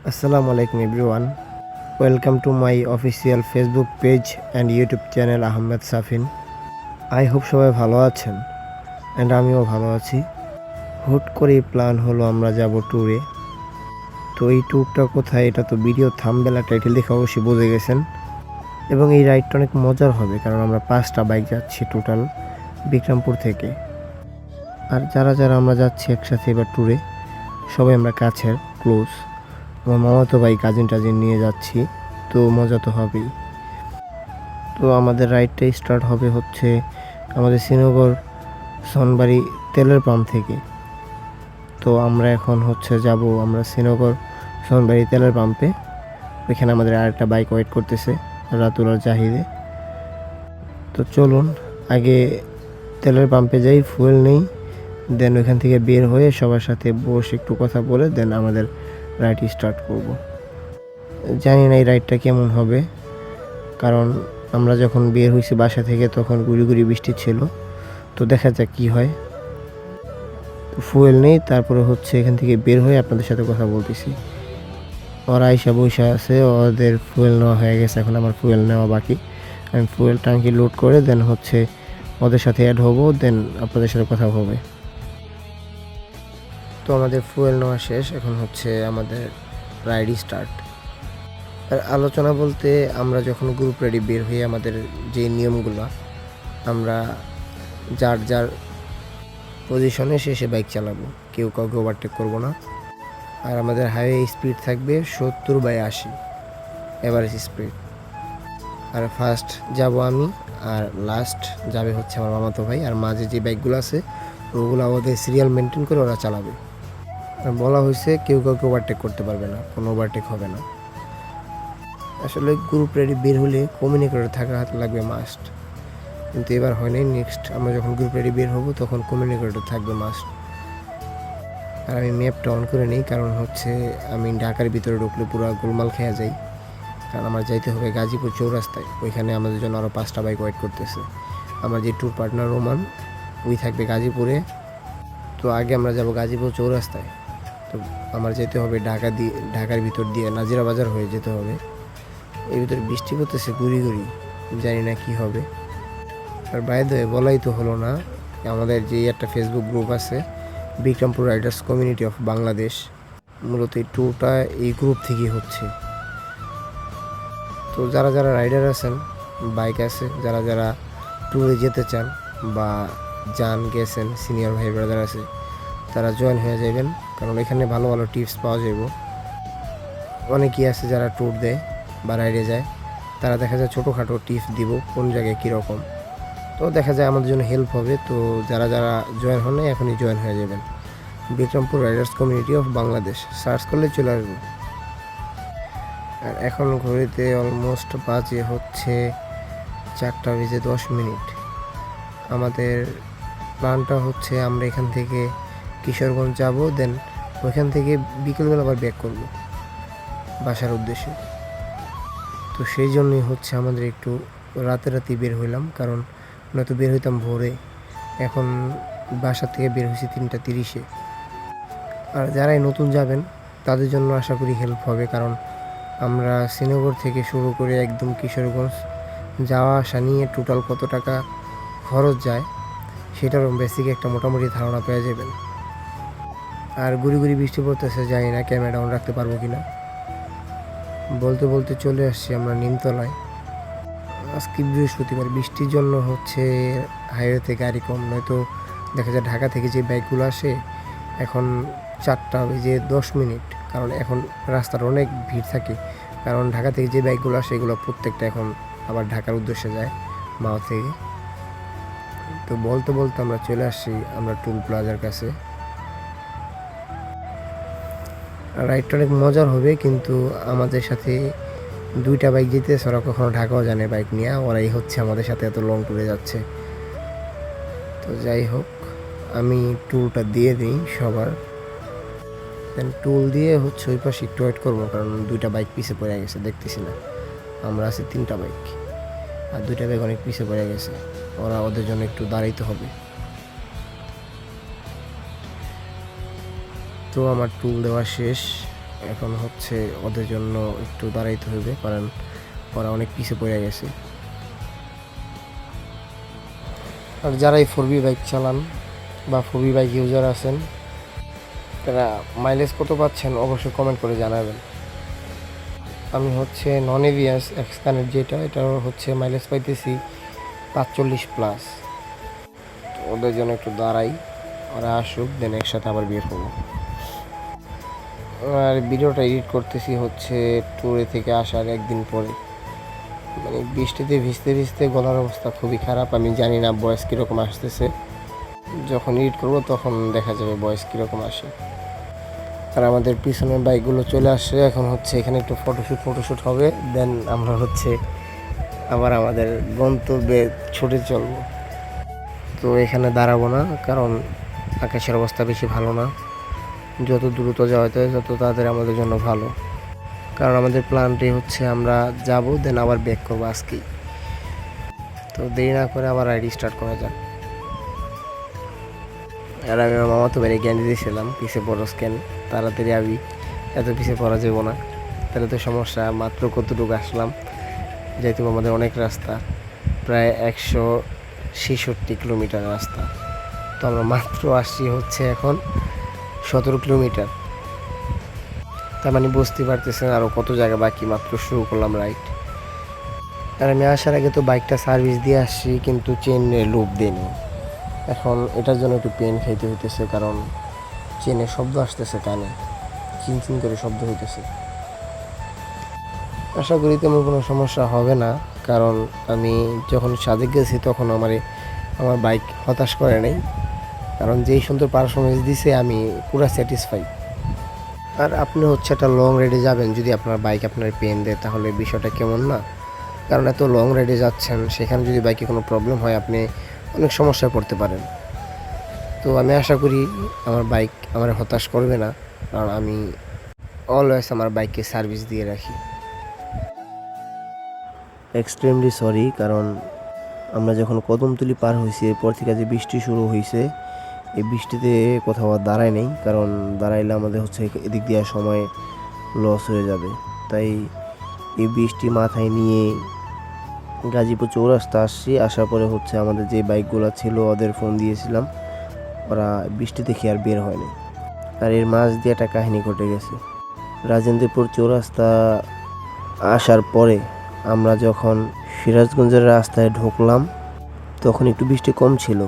Assalamu alaikum everyone. Welcome to my official Facebook page and YouTube channel Ahmed Safin. I hope সবাই ভালো আছেন and আমিও ভালো আছি। হুট করে প্ল্যান হলো আমরা যাব ট্যুরে। তো এই ট্যুরটা কোথায় এটা তো ভিডিও থাম্বনেল আর টাইটেল দেখে অবশ্যই বুঝে গেছেন। এবং এই রাইডটা অনেক মজার হবে কারণ আমরা 5টা বাইক যাচ্ছি টোটাল বিক্রমপুর থেকে। আর যারা আমরা যাচ্ছি একসাথে এবার ট্যুরে সবাই আমরা কাছের ক্লোজ। আমার মামাতো ভাই কাজিন নিয়ে যাচ্ছি, তো মজা তো হবেই। তো আমাদের রাইডটা স্টার্ট হবে হচ্ছে আমাদের শ্রীনগর সনবাড়ি তেলের পাম্প থেকে। তো আমরা এখন যাব আমরা শ্রীনগর সনবাড়ি তেলের পাম্পে। ওইখানে আমাদের আরেকটা বাইক ওয়েট করতেছে রাতুল আর জাহিদে। তো চলুন আগে তেলের পাম্পে যাই, ফুয়েল নেই, দেন ওইখান থেকে বের হয়ে সবার সাথে বসে একটু কথা বলে দেন আমাদের রাইড স্টার্ট করব। জানি না এই রাইডটা কেমন হবে, কারণ আমরা যখন বের হয়েছি বাসা থেকে তখন গুড়ি বৃষ্টি ছিল। তো দেখা যাক কী হয়। ফুয়েল নেই, তারপরে এখান থেকে বের হয়ে আপনাদের সাথে কথা বলতেছি। ওরা আইসা বৈশা আছে, ওদের ফুয়েল নেওয়া হয়ে গেছে, এখন আমার ফুয়েল নেওয়া বাকি। আমি ফুয়েল ট্যাঙ্কি লোড করে দেন ওদের সাথে অ্যাড হবো, দেন আপনাদের সাথে কথা হবে। তো আমাদের ফুয়েল নেওয়া শেষ, এখন আমাদের রাইড স্টার্ট। আর আলোচনা বলতে আমরা যখন গ্রুপ রেডি বের হয়ে আমাদের যে নিয়মগুলো, আমরা যার পজিশনে সে বাইক চালাবো, কেউ কাউকে ওভারটেক করবো না। আর আমাদের হাইওয়ে স্পিড থাকবে 70/80 এভারেজ স্পিড। আর ফার্স্ট যাব আমি, আর লাস্ট যাবে আমার মামাতো ভাই। আর মাঝে যে বাইকগুলো আছে ওগুলো আমাদের সিরিয়াল মেনটেন করে ওরা চালাবে। বলা হয়েছে কেউ কাউকে ওভারটেক করতে পারবে না, কোনো ওভারটেক হবে না। আসলে গ্রুপ রেডি বের হলে কমিউনিকেটর থাকা লাগবে মাস্ট, কিন্তু এবার হয় নাই। নেক্সট আমরা যখন গ্রুপ রেডি বের হবো তখন কমিউনিকেটর থাকবে মাস্ট। আর আমি ম্যাপটা অন করে নিই, কারণ আমি ঢাকার ভিতরে ঢুকলে পুরো গোলমাল খেয়ে যাই। কারণ আমার যাইতে হবে গাজীপুর চৌরাস্তায়, ওইখানে আমাদের জন্য আরও 5টা বাইক ওয়েট করতেছে। আমার যে ট্যুর পার্টনার রোমান, ওই থাকবে গাজীপুরে। তো আগে আমরা যাব গাজীপুর চৌরাস্তায়। তো আমার যেতে হবে ঢাকার ভিতর দিয়ে নাজিরা বাজার হয়ে যেতে হবে। এর ভিতরে বৃষ্টি পড়তেছে গুড়ি, জানি না কি হবে। আর বাইরে বলাই তো হলো না, আমাদের যে একটা ফেসবুক গ্রুপ আছে Bikrampur riders community of Bangladesh, মূলত এই ট্যুরটা এই গ্রুপ থেকেই হচ্ছে। তো যারা রাইডার আছেন, বাইক আছে, যারা ট্যুরে যেতে চান বা গেছেন, সিনিয়র ভাই ব্রাদার আছে, তারা জয়েন হয়ে যাবেন, কারণ এখানে ভালো ভালো টিপস পাওয়া যাবে। অনেকেই আছে যারা ট্যুর দেয় বা রাইডে যায়, তারা দেখা যায় ছোটোখাটো টিপস দিব কোন জায়গায় কীরকম। তো দেখা যায় আমাদের জন্য হেল্প হবে। তো যারা জয়েন হন এখনই জয়েন হয়ে যাবেন। Bikrampur riders community of Bangladesh search করলে চলে আসবে। আর এখন ঘড়িতে অলমোস্ট বাজে 4:10। আমাদের প্ল্যানটা আমরা এখান থেকে কিশোরগঞ্জ যাব, দেন ওইখান থেকে বিকেলবেলা আবার ব্যাক করব বাসার উদ্দেশ্যে। তো সেই জন্যই আমাদের একটু রাতে বের হইলাম, কারণ নয়তো বের হইতাম ভোরে। এখন বাসা থেকে বের হয়েছি 3:30-এ। আর যারাই নতুন যাবেন তাদের জন্য আশা করি হেল্প হবে, কারণ আমরা শ্রীনগর থেকে শুরু করে একদম কিশোরগঞ্জ যাওয়া আসা নিয়ে টোটাল কত টাকা খরচ যায় সেটারও বেসিক একটা মোটামুটি ধারণা পেয়ে যাবেন। আর গুড়ি বৃষ্টি পড়তেছে, জানি না ক্যামেরা অন রাখতে পারবো কিনা। বলতে চলে আসছি আমরা নিমতলায়। আজকে বৃহস্পতিবার, বৃষ্টির জন্য হাইওয়েতে গাড়ি কম, নয়তো দেখা যায় ঢাকা থেকে যে বাইকগুলো আসে এখন 4:10, কারণ এখন রাস্তার অনেক ভিড় থাকে। কারণ ঢাকা থেকে যে বাইকগুলো আসে এগুলো প্রত্যেকটা এখন আবার ঢাকার উদ্দেশ্যে যায় মাও থেকে। তো বলতে আমরা চলে আসছি আমরা টুল প্লাজার কাছে। রাইডটা অনেক মজার হবে, কিন্তু আমাদের সাথে 2টা বাইক যেতেছে, ওরা কখনো ঢাকাও জানে বাইক নিয়ে, ওরাই আমাদের সাথে এত লং ট্যুরে যাচ্ছে। তো যাই হোক, আমি টুলটা দিয়ে দিই সবার, দেন টুল দিয়ে ওই পাশে একটু ওয়েট করবো, কারণ 2টা বাইক পিছে পড়ে গেছে, দেখতেছি না। আমরা আছি 3টা বাইক, আর 2টা বাইক অনেক পিছে পড়ে গেছে, ওদের জন্য একটু দাঁড়াইতে হবে। তো আমার টুল দেওয়া শেষ, এখন হচ্ছে ওদের জন্য একটু দাঁড়াইতে হবে, কারণ ওরা অনেক পিছিয়ে পড়ে গেছে। আর যারা এই 4B বাইক চালান বা 4B বাইক ইউজার আছেন, তারা মাইলেজ কত পাচ্ছেন অবশ্যই কমেন্ট করে জানাবেন। আমি হচ্ছে নন এভিএস এক্সকানেক্ট যেটা, এটার হচ্ছে মাইলেজ পাইতেছি 45+। তো ওদের জন্য একটু দাঁড়াই, ওরা আসুক, দেন একসাথে আবার বের হবো। আর ভিডিওটা এডিট করতেছি হচ্ছে ট্যুরে থেকে আসার একদিন পরে। মানে বৃষ্টিতে ভিজতে ভিজতে গলার অবস্থা খুবই খারাপ। আমি জানি না ভয়েস কীরকম আসতেছে, যখন এডিট করবো তখন দেখা যাবে ভয়েস কীরকম আসে। আর আমাদের পিছনের বাইকগুলো চলে আসছে, এখন হচ্ছে এখানে একটু ফটোশ্যুট হবে, দেন আমরা হচ্ছে আবার আমাদের গন্তব্যে ছুটে চলবো। তো এখানে দাঁড়াবো না, কারণ আকাশের অবস্থা বেশি ভালো না। যত দ্রুত যাওয়া যায় তত তাড়াতাড়ি আমাদের জন্য ভালো, কারণ আমাদের প্ল্যানটি হচ্ছে আমরা যাব, দেন আবার ব্যাক করবো আজকেই। তো দেরি না করে আবার রাইড স্টার্ট করা যাক। আর আমি আমার মামাতো বাড়ি জ্ঞান দিয়েছিলাম পিছিয়ে বড় স্ক্যান, তাড়াতাড়ি আমি এত পিছিয়ে পড়া যাবো না, তাহলে তো সমস্যা। মাত্র কতটুকু আসলাম, যেহেতু আমাদের অনেক রাস্তা, প্রায় 166 কিলোমিটার রাস্তা। তো আমরা মাত্র আসছি হচ্ছে এখন 17 কিলোমিটার। তার মানে বুঝতে পারতেছেন আরও কত জায়গা বাকি, মাত্র শুরু করলাম রাইড। আর আমি আসার আগে তো বাইকটা সার্ভিস দিয়ে আসছি, কিন্তু চেনের লুপ দিইনি। এখন এটার জন্য একটু পেন খাইতে হইতেছে, কারণ চেনের শব্দ আসতেছে কানে, চিনচিন করে শব্দ হইতেছে। আশা করি তেমন কোনো সমস্যা হবে না, কারণ আমি যখন সাজেক গেছি তখন আমার বাইক হতাশ করে নাই, কারণ যেই সুন্দর পারফরমেন্স দিছে আমি পুরো স্যাটিসফাই। আর আপনি হচ্ছে একটা লং রাইডে যাবেন, যদি আপনার বাইক আপনার পেন দেয় তাহলে বিষয়টা কেমন না? কারণ এত লং রাইডে যাচ্ছেন, সেখানে যদি বাইকে কোনো প্রবলেম হয় আপনি অনেক সমস্যায় পড়তে পারেন। তো আমি আশা করি আমার বাইক আমার হতাশ করবে না, কারণ আমি অলওয়েজ আমার বাইককে সার্ভিস দিয়ে রাখি। এক্সট্রিমলি সরি, কারণ আমরা যখন কদমতলি পার হয়েছি এরপর থেকে যে বৃষ্টি শুরু হয়েছে, এই বৃষ্টিতে কোথাও আর দাঁড়ায় নেই, কারণ দাঁড়াইলে আমাদের হচ্ছে এদিক দিয়ে সময় লস হয়ে যাবে। তাই এই বৃষ্টি মাথায় নিয়ে গাজীপুর চৌরাস্তা আসছি। আসার পরে হচ্ছে আমাদের যে বাইকগুলো ছিল ওদের ফোন দিয়েছিলাম, ওরা বৃষ্টি দেখে আর বের হয়নি। আর এর মাঝ দিয়ে একটা কাহিনী ঘটে গেছে। রাজেন্দ্রপুর চৌরাস্তা আসার পরে আমরা যখন সিরাজগঞ্জের রাস্তায় ঢুকলাম তখন একটু বৃষ্টি কম ছিল,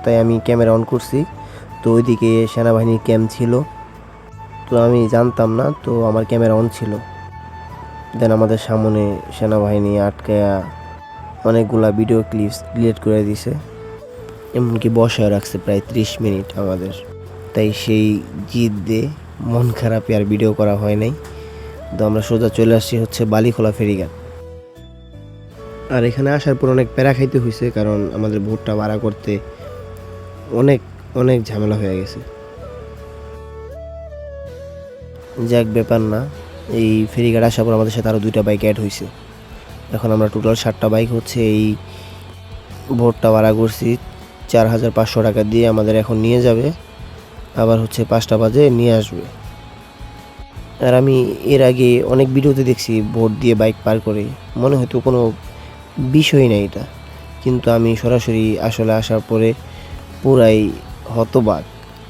তাই আমি ক্যামেরা অন করছি। তো ওইদিকে সেনাবাহিনীর ক্যাম্প ছিল, তো আমি জানতাম না, তো আমার ক্যামেরা অন ছিল। দেন আমাদের সামনে সেনাবাহিনী আটকায়া অনেকগুলা ভিডিও ক্লিপস ডিলিট করে দিছে, এমনকি বসায় রাখছে প্রায় 30 মিনিট আমাদের। তাই সেই জিদ দিয়ে মন খারাপে আর ভিডিও করা হয় নাই। তো আমরা সোজা চলে আসছি হচ্ছে বালিখোলা ফেরিঘাট। আর এখানে আসার পর অনেক প্যারা খাইতে হয়েছে, কারণ আমাদের ভোটটা ভাড়া করতে অনেক অনেক ঝামেলা হয়ে গেছে। যাক, ব্যাপার না। এই ফেরিঘাট আসার পর আমাদের সাথে আরও 2টা বাইক অ্যাড হয়েছে। এখন আমরা টোটাল 7টা বাইক হচ্ছে এই ভোটটা ভাড়া করছি 4500 টাকা দিয়ে। আমাদের এখন নিয়ে যাবে, আবার হচ্ছে 5টা বাজে নিয়ে আসবে। আর আমি এর আগে অনেক ভিডিওতে দেখছি ভোট দিয়ে বাইক পার করে, মনে হয়তো কোনো বিষয় না এটা, কিন্তু আমি সরাসরি আসলে আসার পরে পুরাই হতবাক।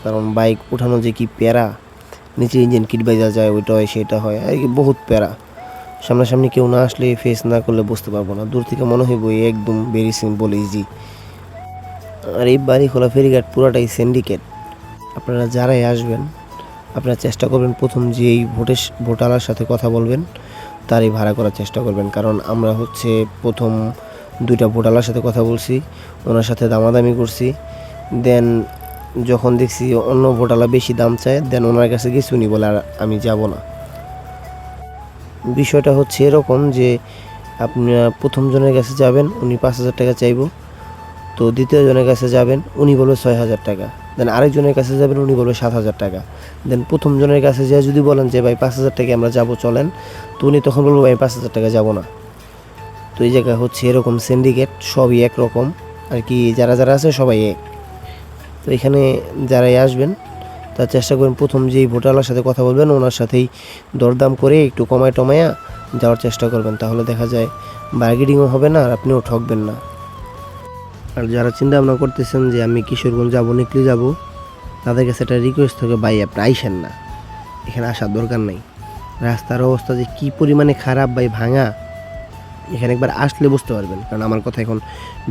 কারণ বাইক উঠানো যে কি প্যারা, নিচে ইঞ্জিন কিট বাজা যায়, ওইটা হয় সেটা হয়, আর কি বহুত প্যারা। সামনাসামনি কেউ না আসলে, ফেস না করলে বুঝতে পারবো না, দূর থেকে মনে হইব একদম ভেরি সিম্পল ইজি। আর এই বালিখোলা ফেরিঘাট পুরাটাই সিন্ডিকেট। আপনারা যারাই আসবেন আপনারা চেষ্টা করবেন প্রথম যে এই ভোটালার সাথে কথা বলবেন তারই ভাড়া করার চেষ্টা করবেন, কারণ আমরা হচ্ছে প্রথম 2টা ভোটালার সাথে কথা বলছি, ওনার সাথে দামাদামি করছি। দেন যখন দেখছি অন্য ভোটালা বেশি দাম চায়, দেন ওনার কাছে গেছি, উনি বলে আর আমি যাব না। বিষয়টা হচ্ছে এরকম যে আপনি প্রথম জনের কাছে যাবেন, উনি 5000 টাকা চাইব। তো দ্বিতীয় জনের কাছে যাবেন, উনি বলবে 6000 টাকা। দেন আরেকজনের কাছে যাবেন, উনি বলবে 7000 টাকা। দেন প্রথম জনের কাছে যা যদি বলেন যে ভাই 5000 টাকা আমরা যাবো চলেন, তো উনি তখন বলবো ভাই 5000 টাকা যাবো না। তো এই জায়গা হচ্ছে এরকম সিন্ডিকেট, সবই একরকম আর কি, যারা যারা আছে সবাই এক। তো এখানে যারাই আসবেন তা চেষ্টা করবেন প্রথম যেই ভোটারওয়ালার সাথে কথা বলবেন ওনার সাথেই দরদাম করে একটু কমায় টমায়া যাওয়ার চেষ্টা করবেন, তাহলে দেখা যায় বার্গেনিংও হবে না আর আপনিও ঠকবেন না। আর যারা চিন্তা ভাবনা করতেছেন যে আমি কিশোরগঞ্জ যাবো, নিকলি যাব, তাদের কাছে একটা রিকোয়েস্ট থাকে, ভাই আপনি আইসেন না, এখানে আসার দরকার নেই। রাস্তার অবস্থা যে কী পরিমাণে খারাপ ভাই, ভাঙা, এখানে একবার আসলে বুঝতে পারবেন। কারণ আমার কথা এখন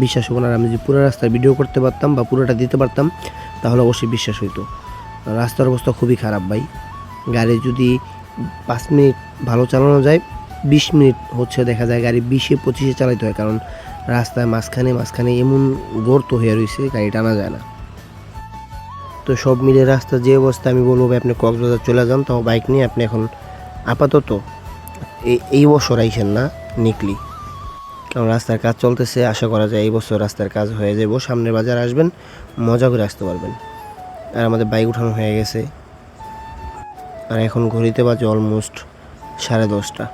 বিশ্বাস হবো না, আর আমি যদি পুরো রাস্তার ভিডিও করতে পারতাম বা পুরোটা দিতে পারতাম তাহলে অবশ্যই বিশ্বাস হইতো। রাস্তার অবস্থা খুবই খারাপ ভাই, গাড়ি যদি 5 মিনিট ভালো চালানো যায়, 20 মিনিট হচ্ছে দেখা যায় গাড়ি 20-25 চালাইতে হয়, কারণ রাস্তায় মাঝখানে এমন গর্ত হয়ে রয়েছে গাড়ি টানা যায় না। তো সব মিলে রাস্তা যে অবস্থা, আমি বলবো ভাই আপনি কক্সবাজার চলে যান, তাও বাইক নিয়ে আপনি এখন আপাতত এই বছর আইসেন না নিকলি, কারণ রাস্তার কাজ চলতেছে, আশা করা যায় এই বছর রাস্তার কাজ হয়ে যাব, সামনের বাজার আসবেন মজা করে আসতে পারবেন। আর আমাদের বাইক উঠানো হয়ে গেছে, আর এখন ঘড়িতে বাজে অলমোস্ট 10:30,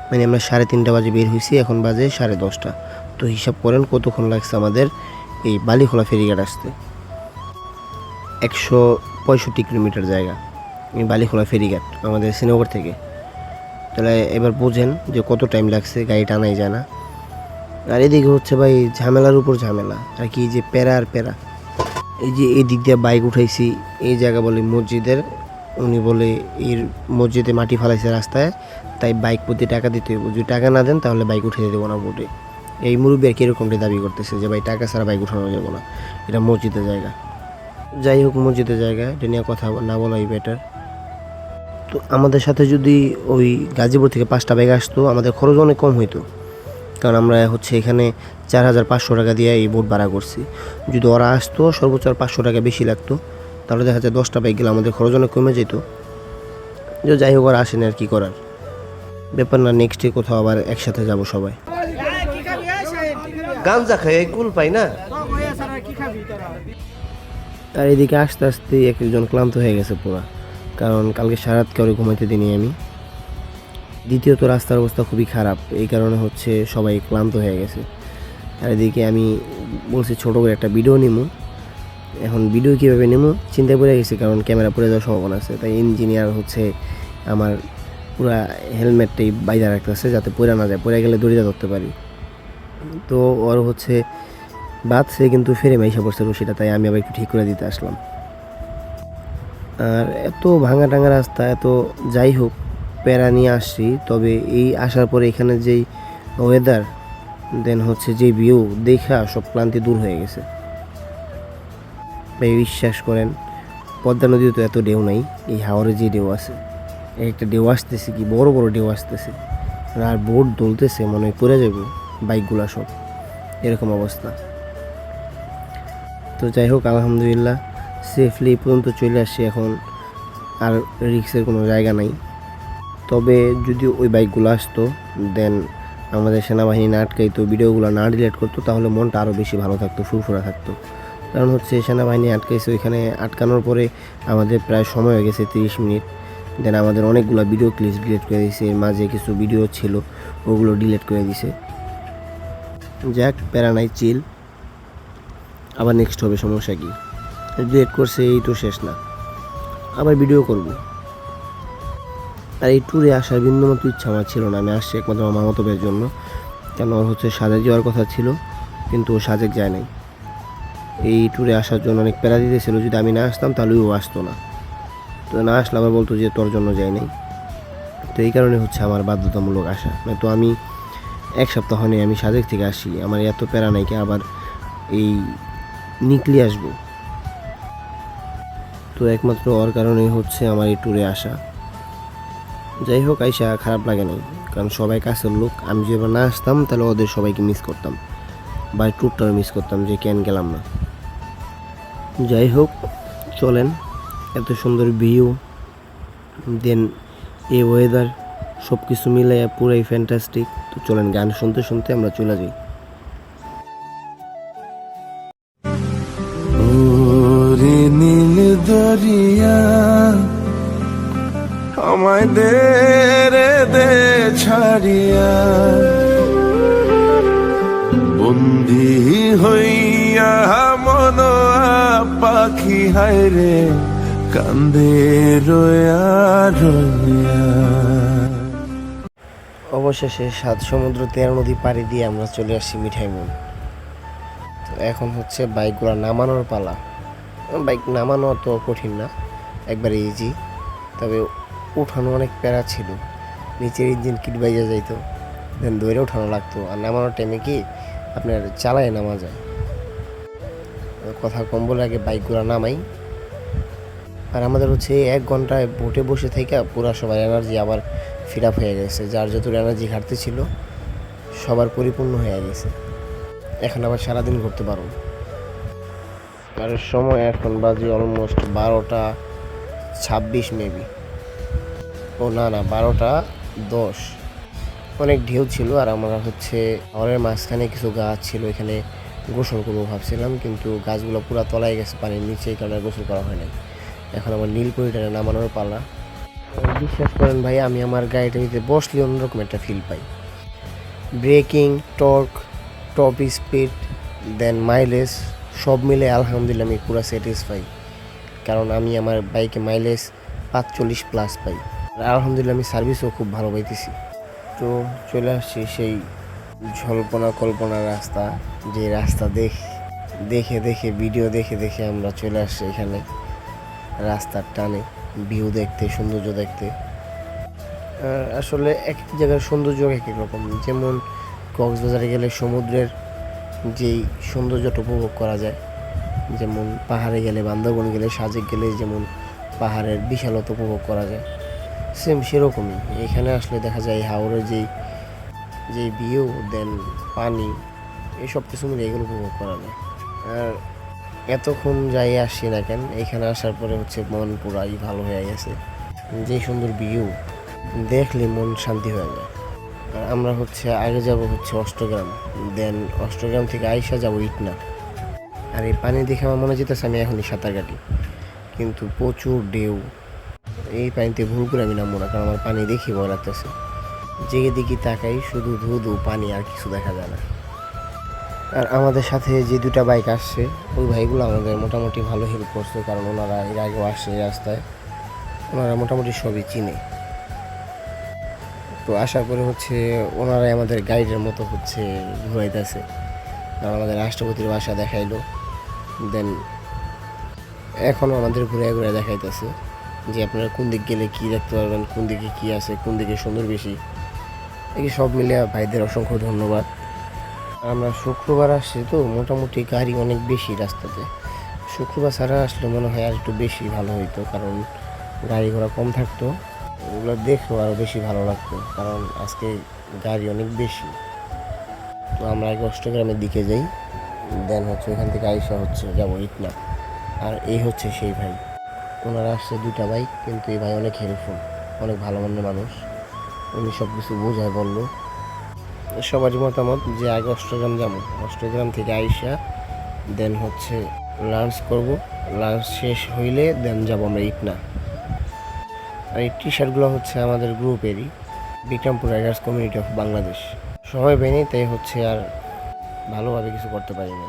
মানে আমরা 3:30 বাজে বের হয়েছি, এখন বাজে 10:30। তো হিসাব করেন কতক্ষণ লাগছে আমাদের এই বালিখোলা ফেরিঘাট আসতে। 165 কিলোমিটার জায়গা এই বালিখোলা ফেরিঘাট আমাদের শ্রীনগর থেকে। তাহলে এবার বোঝেন যে কত টাইম লাগছে, গাড়ি টানাই যায় না। আর এদিকে হচ্ছে ভাই ঝামেলার উপর ঝামেলা, আর কি যে প্যারা আর প্যারা। এই যে এই দিক দিয়ে বাইক উঠাইছি, এই জায়গা বলে মসজিদের, উনি বলে এর মসজিদে মাটি ফালাইছে রাস্তায়, তাই বাইক প্রতি টাকা দিতে হইব, যদি টাকা না দেন তাহলে বাইক উঠিয়ে দেবো না বোটে। এই মুরব্বী আর কীরকমটি দাবি করতেছে যে ভাই টাকা ছাড়া বাইক উঠানো যাবো না, এটা মসজিদের জায়গা। যাই হোক, মসজিদের জায়গা, এটা নিয়ে কথা না বলাই বেটার। তো আমাদের সাথে যদি ওই গাজীপুর থেকে 5টা বাইক আসতো, আমাদের খরচ অনেক কম হইতো, কারণ আমরা হচ্ছে এখানে 4,500 টাকা দিয়ে এই বোট ভাড়া করছি। যদি ওরা আসতো সর্বোচ্চ 500 টাকা বেশি লাগতো, তাহলে দেখা যায় 10টা বাইক গেলে আমাদের খরচ অনেক কমে যেত। যে যাই হোক, ওরা আসেনি, আর কি করার ব্যাপার না, নেক্সটে কোথাও আবার একসাথে যাব সবাই। গাঞ্জা খাই কুল পাই না। আর এদিকে আস্তে আস্তে একজন ক্লান্ত হয়ে গেছে পুরা, কারণ কালকে সারাত কাউরে ঘুমাইতে দিইনি আমি। দ্বিতীয়ত রাস্তার অবস্থা খুবই খারাপ, এই কারণে হচ্ছে সবাই ক্লান্ত হয়ে গেছে। আর এদিকে আমি বলছি ছোটো করে একটা ভিডিও নিমু, এখন ভিডিও কীভাবে নেবো চিন্তায় পড়ে গেছি, কারণ ক্যামেরা পড়ে যাওয়ার সম্ভাবনা আছে। তাই ইঞ্জিনিয়ার হচ্ছে আমার পুরা হেলমেটটাই বাইরে রাখতেছে যাতে পড়ে না যায়, পড়ে গেলে দড়িটা ধরতে পারি। তো ওর হচ্ছে বাদছে, কিন্তু ফেরে মাইসা পড়ছে রশিটা, তাই আমি আবার একটু ঠিক করে দিতে আসলাম। আর এত ভাঙা টাঙা রাস্তা, এত যাই হোক প্যারা নিয়ে আসছি। তবে এই আসার পরে এখানে যেই ওয়েদার, দেন হচ্ছে যে ভিউ দেখা সব ক্লান্তি দূর হয়ে গেছে ভাই। বিশ্বাস করেন পদ্মা নদীতে তো এত ঢেউ নাই, এই হাওরে যে ঢেউ আছে, একটা ঢেউ আসতেছে, কি বড় বড় ঢেউ আসতেছে, আর বোট দোলতেছে, মনে হয় পড়ে যাবে বাইকগুলা সব, এরকম অবস্থা। তো যাই হোক, আলহামদুলিল্লাহ সেফলি পর্যন্ত চলে আসছি, এখন আর রিক্সের কোনো জায়গা নাই। তবে যদি ওই বাইকগুলো আসতো, দেন আমাদের সেনাবাহিনী না আটকাইতো, ভিডিওগুলো না ডিলিট করতো, তাহলে মনটা আরও বেশি ভালো থাকতো, ফুরফুরা থাকতো। কারণ হচ্ছে সেনাবাহিনী আটকাইছে, ওইখানে আটকানোর পরে আমাদের প্রায় সময় হয়ে গেছে 30 মিনিট। দেন আমাদের অনেকগুলো ভিডিও ক্লিপ ডিলিট করে দিয়েছে, এর মাঝে কিছু ভিডিও ছিল ওগুলো ডিলিট করে দিছে। যাক, প্যারা নাই, চিল, আবার নেক্সট হবে, সমস্যা কি, ডিলিট করছে এই তো শেষ না, আবার ভিডিও করব। আর এই ট্যুরে আসার বিন্দুমাত্র ইচ্ছা আমার ছিল না, আমি আসছি একমাত্র আমার মামাতো ভাইয়ের জন্য, কেন ওর হচ্ছে সাজেক যাওয়ার কথা ছিল, কিন্তু ও সাজেক যায় নাই। এই ট্যুরে আসার জন্য অনেক প্যারা দিতেছিল, যদি আমি না আসতাম তাহলে ও আসতো না। তো না আসলে আবার বলতো যে তোর জন্য যাই নাই। তো এই কারণে হচ্ছে আমার বাধ্যতামূলক আসা, তো আমি 1 সপ্তাহ নেই আমি সাজেক থেকে আসি, আমার এত প্যারা নাই কি আবার এই নিকলি আসবো। তো একমাত্র ওর কারণেই হচ্ছে আমার এই ট্যুরে আসা। যাই হোক, আইসা খারাপ লাগে নাই, কারণ সবাই কাছের লোক, আমি যদি এবার না আসতাম তাহলে ওদের সবাইকে মিস করতাম, বা ট্যুরটাও মিস করতাম যে কেন গেলাম না। যাই হোক, চলেন, এত সুন্দর ভিউ, দেন এই ওয়েদার, সব কিছু মিলাইয়া পুরাই ফ্যান্টাস্টিক। তো চলেন গান শুনতে শুনতে আমরা চলে যাই। ওরে নীল দরিয়া আমায় দে রে দে ছাড়িয়া, বন্দী হইয়া মন পাখি হায় রে কান্দে রোয়া রোয়া। অবশেষে 7 সমুদ্র 13 নদী পাড়ি দিয়ে আমরা চলে আসছি মিঠাইমুন। তো এখন হচ্ছে বাইকগুলো নামানোর পালা। বাইক নামানো তো কঠিন না, একবারে ইজি, তবে উঠানো অনেক প্যারা ছিল। নিচের ইঞ্জিন কিট বাইজা যাইতো, দেন দৌড়ে উঠানো লাগতো। আর নামানোর টাইমে কি আপনার চালায় নামা যায়। কথা কম বলে আগে বাইকগুলো নামাই। আর আমাদের হচ্ছে 1 ঘন্টায় বোটে বসে থেকে পুরা সবার এনার্জি আবার ফিল আপ হয়ে গেছে। যার যত এনার্জি ঘাটতি ছিল সবার পরিপূর্ণ হয়ে গেছে। এখন আবার সারাদিন ঘুরতে পারবো। আর সময় এখন বাজে অলমোস্ট 12:26 মেবি। ও না 12:10। অনেক ঢেউ ছিল। আর আমরা হচ্ছে হাওরের মাঝখানে কিছু গাছ ছিল, এখানে গোসল করবো ভাবছিলাম, কিন্তু গাছগুলো পুরো তলায় গেছে পানির নিচে, এই কারণে গোসল করা হয় নাই। এখন আমার নীলকুঠিটারে নামানোর পালা। বিশ্বাস করেন ভাই, আমি আমার গাড়িটাতে বসলে অন্যরকম একটা ফিল পাই। ব্রেকিং, টর্ক, টপ স্পিড, দেন মাইলেজ সব মিলে আলহামদুলিল্লাহ আমি পুরো স্যাটিসফাই। কারণ আমি আমার বাইকে মাইলেজ 45+ পাই। আর আলহামদুলিল্লাহ আমি সার্ভিসও খুব ভালো পাইতেছি। তো চলে আসছি সেই জল্পনা কল্পনা রাস্তা, যে রাস্তা দেখে দেখে ভিডিও দেখে দেখে আমরা চলে আসছি এখানে রাস্তার টানে ভিউ দেখতে, সৌন্দর্য দেখতে। আর আসলে এক এক জায়গার সৌন্দর্য এক এক রকম। যেমন কক্সবাজারে গেলে সমুদ্রের যেই সৌন্দর্যটা উপভোগ করা যায়, যেমন পাহাড়ে গেলে, বান্দরবন গেলে, সাজেক গেলে যেমন পাহাড়ের বিশালতা উপভোগ করা যায়, সেম সেরকমই এখানে আসলে দেখা যায় হাওরের যেই ভিউ, দেন পানি, এইসব কিছু মিলে এগুলো উপভোগ করা যায়। আর এতক্ষণ যাই আসছি না কেন, এখানে আসার পরে হচ্ছে মন পুরাই ভালো হয়ে গেছে। যে সুন্দর ভিউ দেখলে মন শান্তি হয়ে যায়। আর আমরা হচ্ছে আগে যাব হচ্ছে অষ্টগ্রাম, দেন অষ্টগ্রাম থেকে আইসা যাব ইটনা। আর এই পানি দেখে আমার মনে যেতেছে আমি এখনই সাঁতার কাটি, কিন্তু প্রচুর ঢেউ। এই পানিতে ভুল করে আমি নামবো না, কারণ আমার পানি দেখি ভয় লাগতেছে। জেগে দিকে তাকাই শুধু ধুধু পানি, আর কিছু দেখা যায় না। আর আমাদের সাথে যে 2টা বাইক আসছে, ওই ভাইগুলো আমাদের মোটামুটি ভালো হেল্প করছে, কারণ ওনারা এর আগেও আসছে এই রাস্তায়, ওনারা মোটামুটি সবই চিনে। তো আসার পরে হচ্ছে ওনারাই আমাদের গাইডের মতো হচ্ছে ঘুরাইতেছে। কারণ আমাদের রাষ্ট্রপতির বাসা দেখাইলো, দেন এখনও আমাদের ঘুরে ঘুরে দেখাইতেছে যে আপনারা কোন দিক গেলে কী দেখতে পারবেন, কোন দিকে কী আছে, কোন দিকে সুন্দর বেশি। এই সব মিলিয়ে ভাইদের অসংখ্য ধন্যবাদ। আমরা শুক্রবার আসছি, তো মোটামুটি গাড়ি অনেক বেশি রাস্তাতে। শুক্রবার ছাড়া আসলে মনে হয় আর একটু বেশি ভালো হইতো, কারণ গাড়ি ঘোড়া কম থাকতো, ওগুলো দেখলেও আরও বেশি ভালো লাগতো। কারণ আজকে গাড়ি অনেক বেশি। তো আমরা আগে অষ্টগ্রামের দিকে যাই, দেন হচ্ছে ওইখান থেকে আইসা হচ্ছে যাবো ইটনা। আর এই হচ্ছে সেই ভাই, ওনারা আসছে 2টা বাইক, কিন্তু এই ভাই অনেক হেল্পফুল, অনেক ভালো মনের মানুষ। উনি সব কিছু বোঝায় বললো। সবারই মতামত যে আগে অষ্টগ্রাম যাবো, অষ্টগ্রাম থেকে আইসা দেন হচ্ছে লাঞ্চ করব, লাঞ্চ শেষ হইলে দেন যাবো আমরা ইটনা। আর এই টি-শার্টগুলো হচ্ছে আমাদের গ্রুপেরই, Bikrampur riders community of Bangladesh. সময় পেয়নি, তাই হচ্ছে আর ভালোভাবে কিছু করতে পারি না,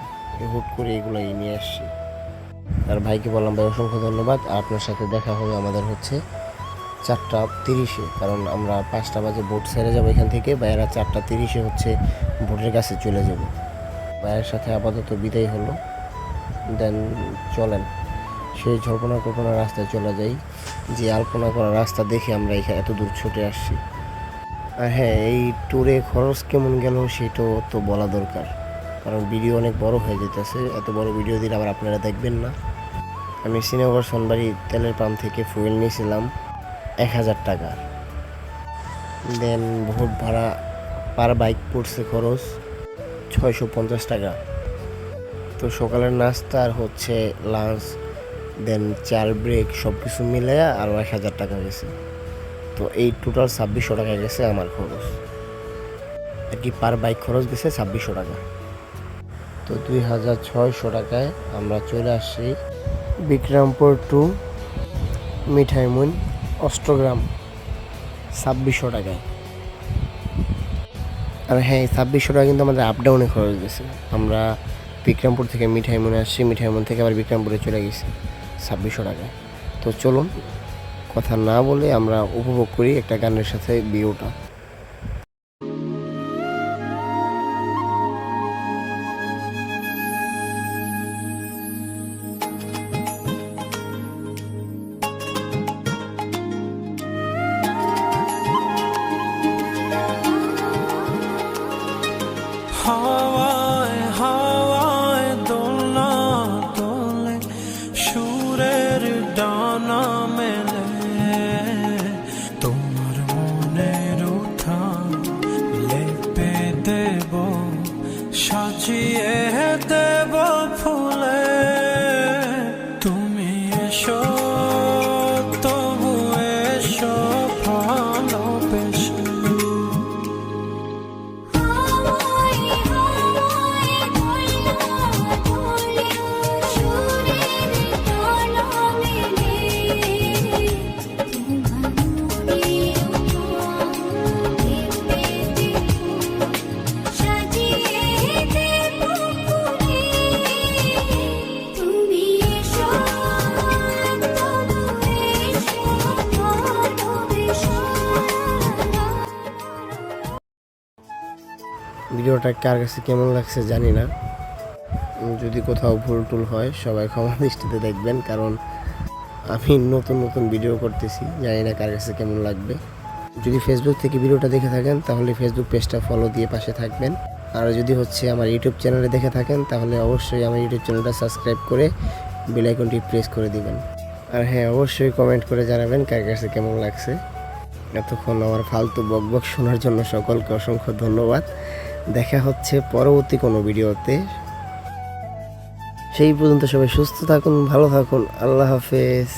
হুট করে এগুলোই নিয়ে আসছি। আর ভাইকে বললাম ভাই অসংখ্য ধন্যবাদ, আর আপনার সাথে দেখা হবে আমাদের হচ্ছে 4:30-এ, কারণ আমরা 5টা বাজে বোট ছেড়ে যাবো এখান থেকে। ভাইয়েরা 4:30-এ হচ্ছে বোটের কাছে চলে যাব। ভাইয়ের সাথে আপাতত বিদায় হলো, দেন চলেন সেই জল্পনা কল্পনা রাস্তায় চলে যাই, যে আলপনা করা রাস্তা দেখে আমরা এখানে এত দূর ছুটে আসছি। আর হ্যাঁ, এই ট্যুরে খরচ কেমন গেল সেটাও তো বলা দরকার, কারণ ভিডিও অনেক বড় হয়ে যেতেছে। এত বড় ভিডিও দিলে আবার আপনারা দেখবেন না। আমি শ্রীনগর সোনবাড়ি তেলের পাম্প থেকে ফুয়েল নিয়েছিলাম 1000 টাকা। দেন ভোট ভাড়া পার বাইক পড়ছে খরচ 650 টাকা। তো সকালের নাস্তা আর হচ্ছে লাঞ্চ, দেন চার ব্রেক সব কিছু মিলে আরও 1000 টাকা গেছে। তো এই টোটাল 2600 টাকা গেছে আমার খরচ, আর কি পার বাইক খরচ গেছে 2600 টাকা। তো 2600 টাকায় আমরা চলে আসছি বিক্রমপুর টু মিঠাইমুন অষ্টগ্রাম 2600 টাকায়। আর হ্যাঁ, এই 2600 টাকা কিন্তু আমাদের আপ ডাউনে খরচ গেছে। আমরা বিক্রমপুর থেকে মিঠাইমুনে আসছি, মিঠাইমুন থেকে আবার বিক্রমপুরে চলে গেছি 2600 টাকায়। তো তো চলুন কথা না বলে আমরা উপভোগ করি একটা গানের সাথে ভিউটা। হাওয়ায় হাওয়ায় দোলনা দোলে সুরের ডানা মেলে তোমার মনের উঠান লেপে দেব সাজিয়ে দেব ফুলে তুমি এসো তবু এসো ভালোবেসে ভিডিওটা কার কাছে কেমন লাগছে জানি না, যদি কোথাও ভুল টুল হয় সবাই ক্ষমা দৃষ্টিতে দেখবেন, কারণ আমি নতুন নতুন ভিডিও করতেছি, জানি না কার কাছে কেমন লাগবে। যদি ফেসবুক থেকে ভিডিওটা দেখে থাকেন তাহলে ফেসবুক পেজটা ফলো দিয়ে পাশে থাকবেন, আর যদি হচ্ছে আমার ইউটিউব চ্যানেলে দেখে থাকেন তাহলে অবশ্যই আমার ইউটিউব চ্যানেলটা সাবস্ক্রাইব করে বেল আইকনটি প্রেস করে দিবেন। আর হ্যাঁ, অবশ্যই কমেন্ট করে জানাবেন কার কাছে কেমন লাগছে। এতক্ষণ আমার ফালতু বকবক শোনার জন্য সকলকে অসংখ্য ধন্যবাদ। দেখা হচ্ছে পরবর্তী কোনো ভিডিওতে। সেই পর্যন্ত সবাই সুস্থ থাকুন, ভালো থাকুন। আল্লাহ হাফেজ।